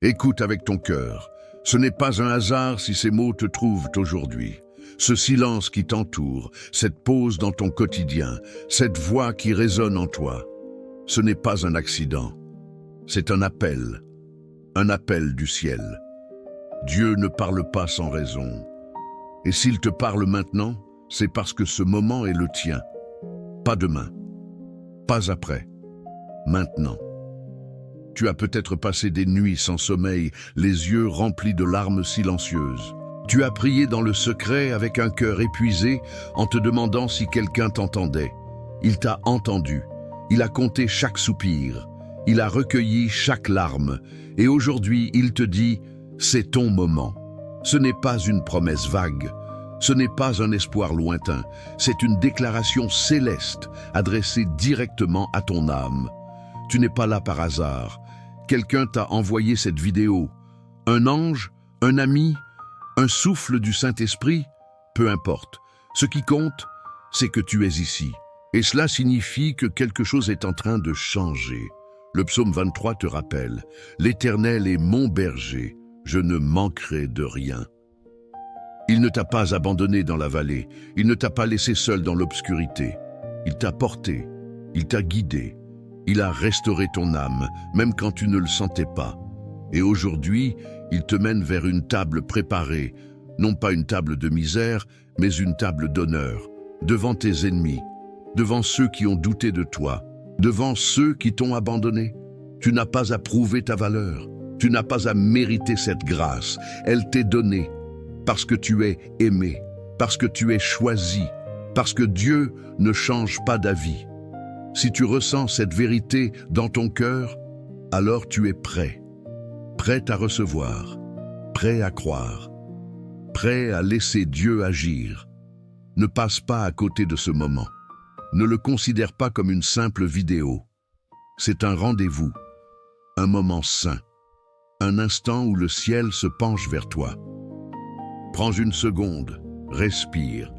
Écoute avec ton cœur. Ce n'est pas un hasard si ces mots te trouvent aujourd'hui. Ce silence qui t'entoure, cette pause dans ton quotidien, cette voix qui résonne en toi, ce n'est pas un accident. C'est un appel du ciel. Dieu ne parle pas sans raison. Et s'il te parle maintenant, c'est parce que ce moment est le tien. Pas demain, pas après, maintenant. Tu as peut-être passé des nuits sans sommeil, les yeux remplis de larmes silencieuses. Tu as prié dans le secret avec un cœur épuisé en te demandant si quelqu'un t'entendait. Il t'a entendu, il a compté chaque soupir, il a recueilli chaque larme. Et aujourd'hui, il te dit, c'est ton moment. Ce n'est pas une promesse vague, ce n'est pas un espoir lointain, c'est une déclaration céleste adressée directement à ton âme. Tu n'es pas là par hasard. Quelqu'un t'a envoyé cette vidéo. Un ange, un ami, un souffle du Saint-Esprit, peu importe. Ce qui compte, c'est que tu es ici. Et cela signifie que quelque chose est en train de changer. Le psaume 23 te rappelle, « L'Éternel est mon berger, je ne manquerai de rien. » Il ne t'a pas abandonné dans la vallée, il ne t'a pas laissé seul dans l'obscurité. Il t'a porté, il t'a guidé. Il a restauré ton âme, même quand tu ne le sentais pas. Et aujourd'hui, il te mène vers une table préparée, non pas une table de misère, mais une table d'honneur, devant tes ennemis, devant ceux qui ont douté de toi, devant ceux qui t'ont abandonné. Tu n'as pas à prouver ta valeur, tu n'as pas à mériter cette grâce. Elle t'est donnée parce que tu es aimé, parce que tu es choisi, parce que Dieu ne change pas d'avis. Si tu ressens cette vérité dans ton cœur, alors tu es prêt à recevoir, prêt à croire, prêt à laisser Dieu agir. Ne passe pas à côté de ce moment. Ne le considère pas comme une simple vidéo. C'est un rendez-vous, un moment saint, un instant où le ciel se penche vers toi. Prends une seconde, respire.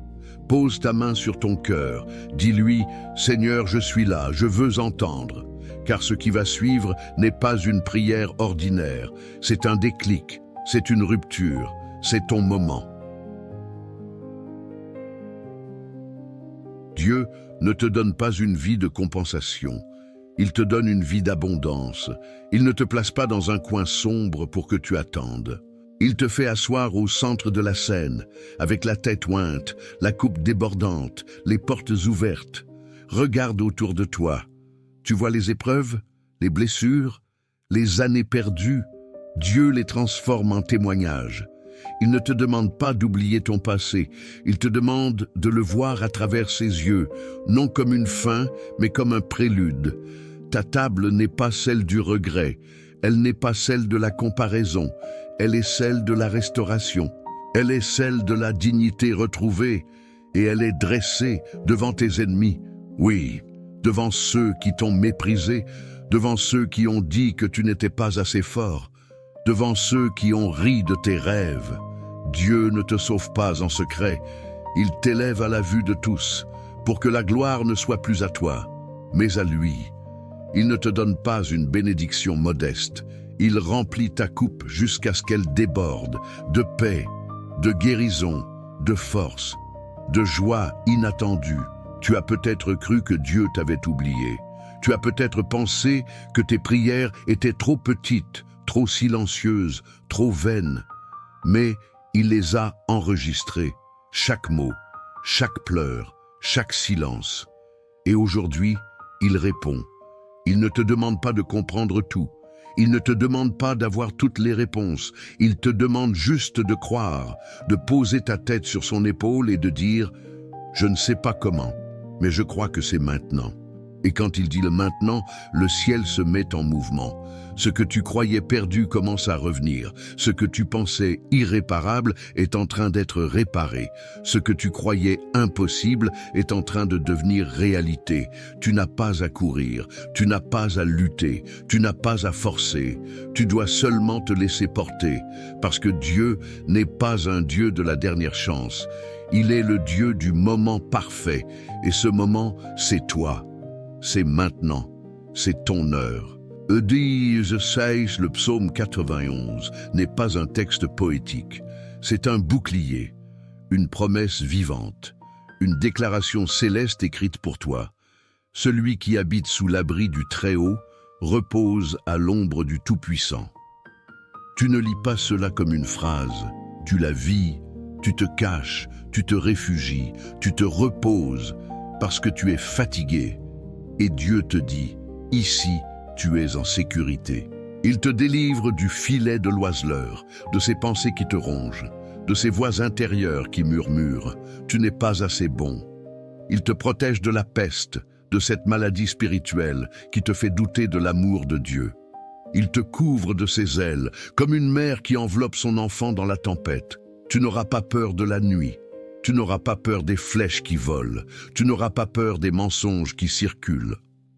Pose ta main sur ton cœur, dis-lui « Seigneur, je suis là, je veux entendre ». Car ce qui va suivre n'est pas une prière ordinaire, c'est un déclic, c'est une rupture, c'est ton moment. Dieu ne te donne pas une vie de compensation, il te donne une vie d'abondance. Il ne te place pas dans un coin sombre pour que tu attendes. Il te fait asseoir au centre de la scène, avec la tête ointe, la coupe débordante, les portes ouvertes. Regarde autour de toi. Tu vois les épreuves, les blessures, les années perdues. Dieu les transforme en témoignages. Il ne te demande pas d'oublier ton passé. Il te demande de le voir à travers ses yeux, non comme une fin, mais comme un prélude. Ta table n'est pas celle du regret. Elle n'est pas celle de la comparaison. Elle est celle de la restauration. Elle est celle de la dignité retrouvée. Et elle est dressée devant tes ennemis. Oui, devant ceux qui t'ont méprisé, devant ceux qui ont dit que tu n'étais pas assez fort, devant ceux qui ont ri de tes rêves. Dieu ne te sauve pas en secret. Il t'élève à la vue de tous, pour que la gloire ne soit plus à toi, mais à lui. Il ne te donne pas une bénédiction modeste. Il remplit ta coupe jusqu'à ce qu'elle déborde de paix, de guérison, de force, de joie inattendue. Tu as peut-être cru que Dieu t'avait oublié. Tu as peut-être pensé que tes prières étaient trop petites, trop silencieuses, trop vaines. Mais il les a enregistrées, chaque mot, chaque pleur, chaque silence. Et aujourd'hui, il répond. Il ne te demande pas de comprendre tout. Il ne te demande pas d'avoir toutes les réponses. Il te demande juste de croire, de poser ta tête sur son épaule et de dire « Je ne sais pas comment, mais je crois que c'est maintenant ». Et quand il dit le maintenant, le ciel se met en mouvement. Ce que tu croyais perdu commence à revenir. Ce que tu pensais irréparable est en train d'être réparé. Ce que tu croyais impossible est en train de devenir réalité. Tu n'as pas à courir, tu n'as pas à lutter, tu n'as pas à forcer. Tu dois seulement te laisser porter, parce que Dieu n'est pas un Dieu de la dernière chance. Il est le Dieu du moment parfait, et ce moment, c'est toi. C'est maintenant, c'est ton heure. Eudise 16, le psaume 91, n'est pas un texte poétique. C'est un bouclier, une promesse vivante, une déclaration céleste écrite pour toi. Celui qui habite sous l'abri du Très-Haut repose à l'ombre du Tout-Puissant. Tu ne lis pas cela comme une phrase, tu la vis, tu te caches, tu te réfugies, tu te reposes parce que tu es fatigué. Et Dieu te dit, ici, tu es en sécurité. Il te délivre du filet de l'oiseleur, de ces pensées qui te rongent, de ces voix intérieures qui murmurent « Tu n'es pas assez bon ». Il te protège de la peste, de cette maladie spirituelle qui te fait douter de l'amour de Dieu. Il te couvre de ses ailes, comme une mère qui enveloppe son enfant dans la tempête. Tu n'auras pas peur de la nuit. Tu n'auras pas peur des flèches qui volent. Tu n'auras pas peur des mensonges qui circulent.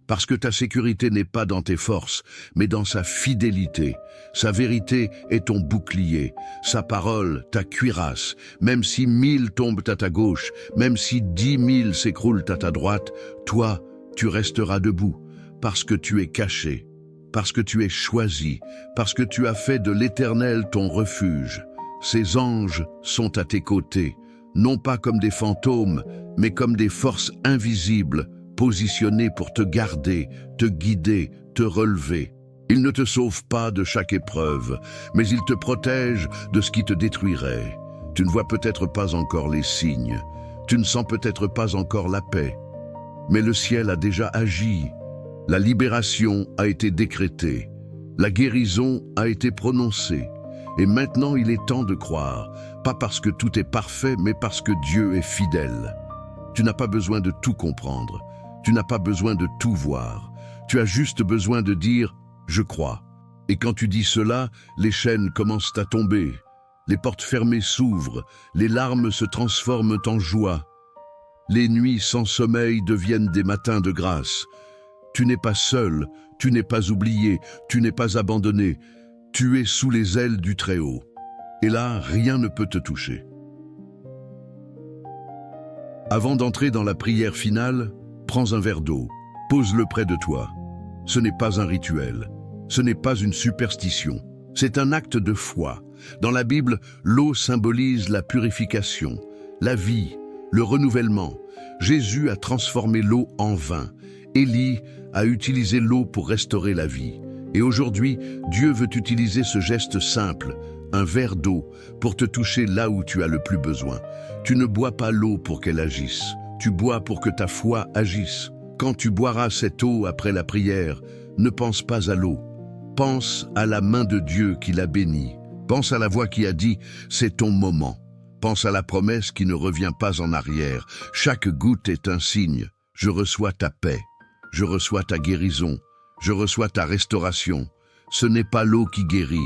Parce que ta sécurité n'est pas dans tes forces, mais dans sa fidélité. Sa vérité est ton bouclier, sa parole ta cuirasse. Même si 1000 tombent à ta gauche, même si 10 000 s'écroulent à ta droite, toi, tu resteras debout, parce que tu es caché, parce que tu es choisi, parce que tu as fait de l'Éternel ton refuge. Ses anges sont à tes côtés, non pas comme des fantômes, mais comme des forces invisibles, positionnés pour te garder, te guider, te relever. Ils ne te sauvent pas de chaque épreuve, mais ils te protègent de ce qui te détruirait. Tu ne vois peut-être pas encore les signes, tu ne sens peut-être pas encore la paix, mais le ciel a déjà agi. La libération a été décrétée, la guérison a été prononcée, et maintenant il est temps de croire, pas parce que tout est parfait, mais parce que Dieu est fidèle. Tu n'as pas besoin de tout comprendre. Tu n'as pas besoin de tout voir. Tu as juste besoin de dire « je crois ». Et quand tu dis cela, les chaînes commencent à tomber. Les portes fermées s'ouvrent, les larmes se transforment en joie. Les nuits sans sommeil deviennent des matins de grâce. Tu n'es pas seul, tu n'es pas oublié, tu n'es pas abandonné. Tu es sous les ailes du Très-Haut. Et là, rien ne peut te toucher. Avant d'entrer dans la prière finale, prends un verre d'eau, pose-le près de toi. Ce n'est pas un rituel, ce n'est pas une superstition, c'est un acte de foi. Dans la Bible, l'eau symbolise la purification, la vie, le renouvellement. Jésus a transformé l'eau en vin. Élie a utilisé l'eau pour restaurer la vie. Et aujourd'hui, Dieu veut utiliser ce geste simple, un verre d'eau, pour te toucher là où tu as le plus besoin. Tu ne bois pas l'eau pour qu'elle agisse. Tu bois pour que ta foi agisse. Quand tu boiras cette eau après la prière, ne pense pas à l'eau. Pense à la main de Dieu qui l'a bénie. Pense à la voix qui a dit « c'est ton moment ». Pense à la promesse qui ne revient pas en arrière. Chaque goutte est un signe. Je reçois ta paix. Je reçois ta guérison. Je reçois ta restauration. Ce n'est pas l'eau qui guérit,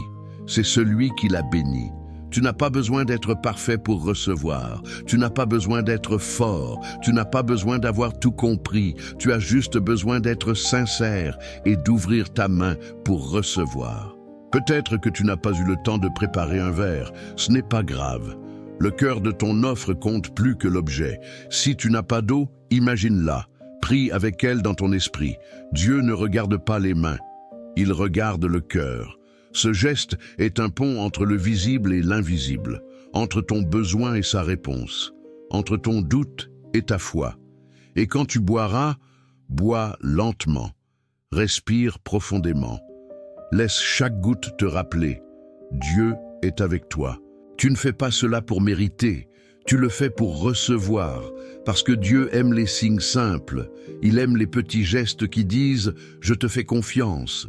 c'est celui qui l'a bénie. Tu n'as pas besoin d'être parfait pour recevoir. Tu n'as pas besoin d'être fort. Tu n'as pas besoin d'avoir tout compris. Tu as juste besoin d'être sincère et d'ouvrir ta main pour recevoir. Peut-être que tu n'as pas eu le temps de préparer un verre. Ce n'est pas grave. Le cœur de ton offre compte plus que l'objet. Si tu n'as pas d'eau, imagine-la. Prie avec elle dans ton esprit. Dieu ne regarde pas les mains. Il regarde le cœur. Ce geste est un pont entre le visible et l'invisible, entre ton besoin et sa réponse, entre ton doute et ta foi. Et quand tu boiras, bois lentement, respire profondément. Laisse chaque goutte te rappeler, Dieu est avec toi. Tu ne fais pas cela pour mériter, tu le fais pour recevoir, parce que Dieu aime les signes simples, il aime les petits gestes qui disent « je te fais confiance ».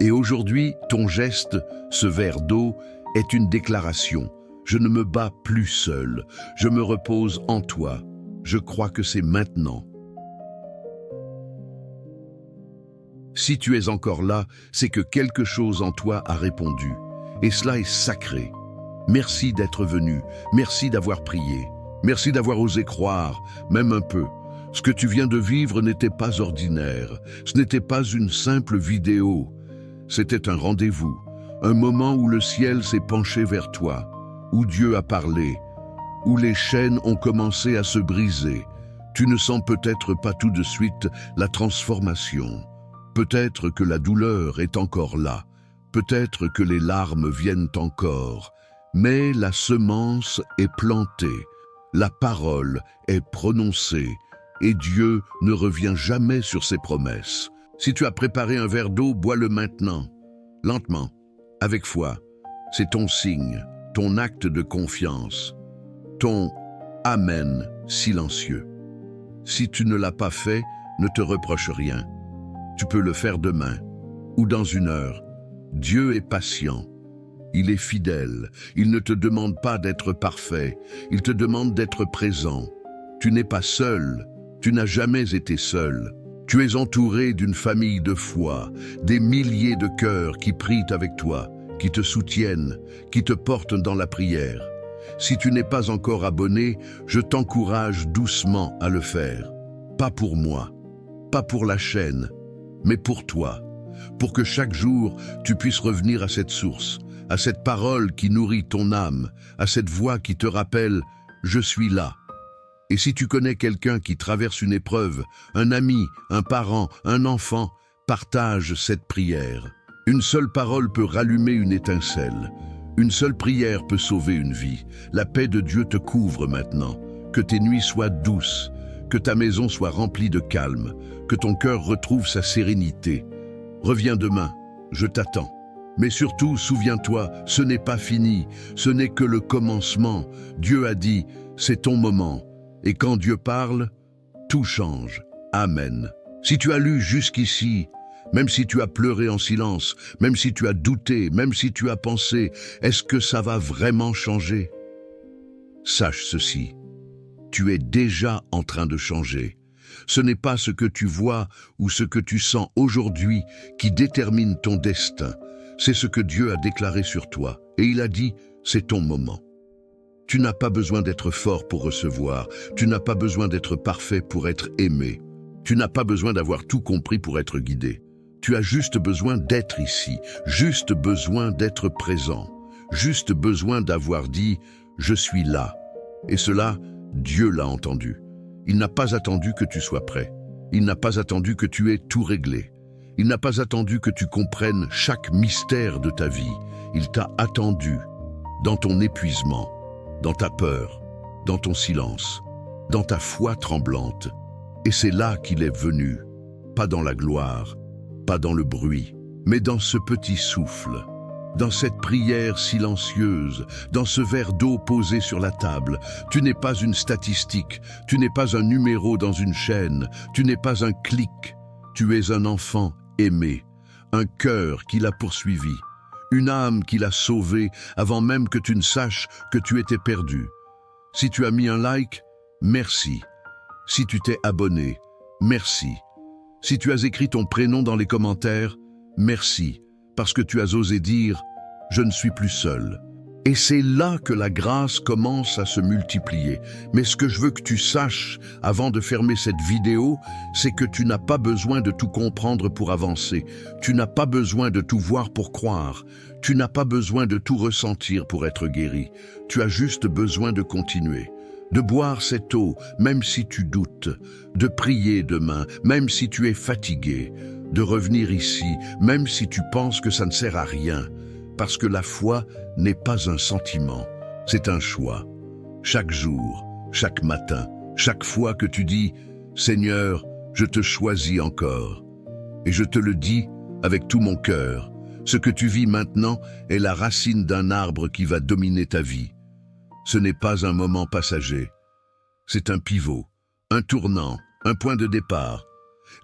Et aujourd'hui, ton geste, ce verre d'eau, est une déclaration. Je ne me bats plus seul, je me repose en toi. Je crois que c'est maintenant. Si tu es encore là, c'est que quelque chose en toi a répondu. Et cela est sacré. Merci d'être venu, merci d'avoir prié, merci d'avoir osé croire, même un peu. Ce que tu viens de vivre n'était pas ordinaire, ce n'était pas une simple vidéo. C'était un rendez-vous, un moment où le ciel s'est penché vers toi, où Dieu a parlé, où les chaînes ont commencé à se briser. Tu ne sens peut-être pas tout de suite la transformation. Peut-être que la douleur est encore là, peut-être que les larmes viennent encore, mais la semence est plantée, la parole est prononcée, et Dieu ne revient jamais sur ses promesses. Si tu as préparé un verre d'eau, bois-le maintenant, lentement, avec foi. C'est ton signe, ton acte de confiance, ton Amen silencieux. Si tu ne l'as pas fait, ne te reproche rien. Tu peux le faire demain ou dans une heure. Dieu est patient. Il est fidèle. Il ne te demande pas d'être parfait. Il te demande d'être présent. Tu n'es pas seul. Tu n'as jamais été seul. Tu es entouré d'une famille de foi, des milliers de cœurs qui prient avec toi, qui te soutiennent, qui te portent dans la prière. Si tu n'es pas encore abonné, je t'encourage doucement à le faire. Pas pour moi, pas pour la chaîne, mais pour toi, pour que chaque jour tu puisses revenir à cette source, à cette parole qui nourrit ton âme, à cette voix qui te rappelle « Je suis là ». Et si tu connais quelqu'un qui traverse une épreuve, un ami, un parent, un enfant, partage cette prière. Une seule parole peut rallumer une étincelle. Une seule prière peut sauver une vie. La paix de Dieu te couvre maintenant. Que tes nuits soient douces, que ta maison soit remplie de calme, que ton cœur retrouve sa sérénité. Reviens demain, je t'attends. Mais surtout, souviens-toi, ce n'est pas fini, ce n'est que le commencement. Dieu a dit, c'est ton moment. Et quand Dieu parle, tout change. Amen. Si tu as lu jusqu'ici, même si tu as pleuré en silence, même si tu as douté, même si tu as pensé, est-ce que ça va vraiment changer? Sache ceci, tu es déjà en train de changer. Ce n'est pas ce que tu vois ou ce que tu sens aujourd'hui qui détermine ton destin. C'est ce que Dieu a déclaré sur toi. Et il a dit, c'est ton moment. Tu n'as pas besoin d'être fort pour recevoir. Tu n'as pas besoin d'être parfait pour être aimé. Tu n'as pas besoin d'avoir tout compris pour être guidé. Tu as juste besoin d'être ici, juste besoin d'être présent, juste besoin d'avoir dit « Je suis là ». Et cela, Dieu l'a entendu. Il n'a pas attendu que tu sois prêt. Il n'a pas attendu que tu aies tout réglé. Il n'a pas attendu que tu comprennes chaque mystère de ta vie. Il t'a attendu dans ton épuisement, dans ta peur, dans ton silence, dans ta foi tremblante. Et c'est là qu'il est venu, pas dans la gloire, pas dans le bruit, mais dans ce petit souffle, dans cette prière silencieuse, dans ce verre d'eau posé sur la table. Tu n'es pas une statistique, tu n'es pas un numéro dans une chaîne, tu n'es pas un clic, tu es un enfant aimé, un cœur qui l'a poursuivi, une âme qui l'a sauvé avant même que tu ne saches que tu étais perdu. Si tu as mis un like, merci. Si tu t'es abonné, merci. Si tu as écrit ton prénom dans les commentaires, merci, parce que tu as osé dire « Je ne suis plus seul ». Et c'est là que la grâce commence à se multiplier. Mais ce que je veux que tu saches avant de fermer cette vidéo, c'est que tu n'as pas besoin de tout comprendre pour avancer. Tu n'as pas besoin de tout voir pour croire. Tu n'as pas besoin de tout ressentir pour être guéri. Tu as juste besoin de continuer. De boire cette eau, même si tu doutes, de prier demain, même si tu es fatigué, de revenir ici, même si tu penses que ça ne sert à rien, parce que la foi n'est pas un sentiment, c'est un choix. Chaque jour, chaque matin, chaque fois que tu dis « Seigneur, je te choisis encore », et je te le dis avec tout mon cœur, ce que tu vis maintenant est la racine d'un arbre qui va dominer ta vie. Ce n'est pas un moment passager. C'est un pivot, un tournant, un point de départ.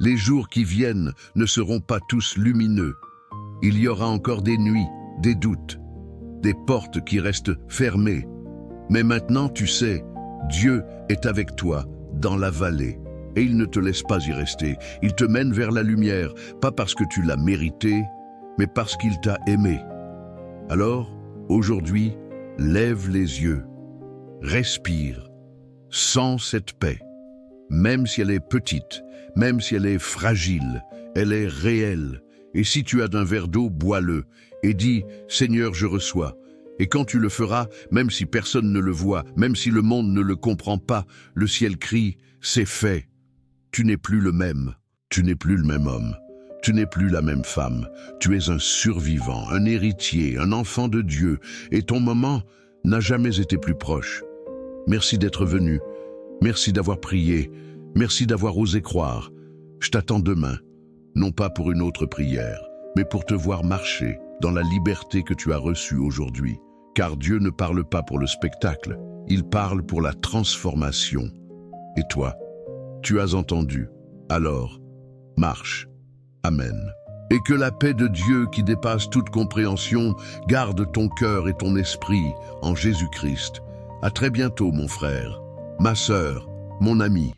Les jours qui viennent ne seront pas tous lumineux. Il y aura encore des nuits, des doutes, des portes qui restent fermées. Mais maintenant, tu sais, Dieu est avec toi dans la vallée. Et il ne te laisse pas y rester. Il te mène vers la lumière, pas parce que tu l'as mérité, mais parce qu'il t'a aimé. Alors, aujourd'hui, lève les yeux. Respire, sens cette paix. Même si elle est petite, même si elle est fragile, elle est réelle. Et si tu as d'un verre d'eau, bois-le et dis « Seigneur, je reçois ». Et quand tu le feras, même si personne ne le voit, même si le monde ne le comprend pas, le ciel crie « C'est fait ». Tu n'es plus le même, tu n'es plus le même homme. Tu n'es plus la même femme. Tu es un survivant, un héritier, un enfant de Dieu, et ton moment n'a jamais été plus proche. Merci d'être venu. Merci d'avoir prié. Merci d'avoir osé croire. Je t'attends demain, non pas pour une autre prière, mais pour te voir marcher dans la liberté que tu as reçue aujourd'hui. Car Dieu ne parle pas pour le spectacle, il parle pour la transformation. Et toi, tu as entendu. Alors, marche. Amen. Et que la paix de Dieu qui dépasse toute compréhension garde ton cœur et ton esprit en Jésus-Christ. À très bientôt, mon frère, ma sœur, mon ami.